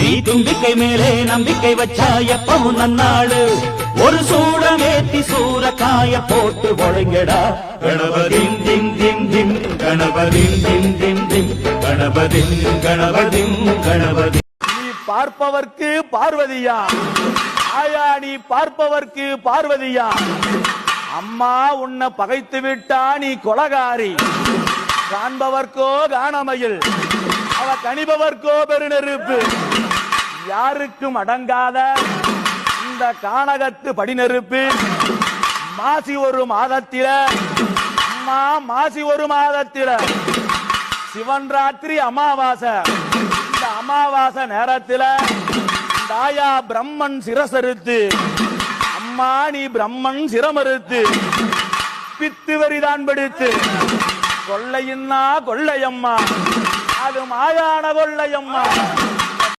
நீ தும்பிக்கை மேலே நம்பிக்கை வச்சா எப்பவும் நன்னாடு ஒரு சூடமேத்தி சூரக்காய போட்டு ஒழுங்கடா கணபதிம் திம் திம் திம் கணபதிம் திம் திம் திம் கணபதிம் கணபதிம் கணபதி நீ பார்ப்பவர்க்கு பார்வதியா ஆயா நீ பார்ப்பவர்க்கு பார்வதியா அம்மா உன்னை பகைத்து விட்டா நீ கொலகாரி காண்பவர்க்கோ காணமையில் அவ கணிபவர்க்கோ பெருநெருப்பு யாருக்கும் அடங்காத இந்த கானகத்து படிநெருப்பு மாசி ஒரு மாதத்தில அம்மா மாசி ஒரு மாதத்தில சிவன் ராத்திரி அமாவாசை இந்த அமாவாசை நேரத்தில தாயா பிரம்மன் சிரசறுத்து அம்மா நீ பிரம்மன் சிரமறுத்து பித்து வரிதான் பிடித்து கொள்ளையின்னா கொள்ளையம்மா அது மாயான கொள்ளையம்மா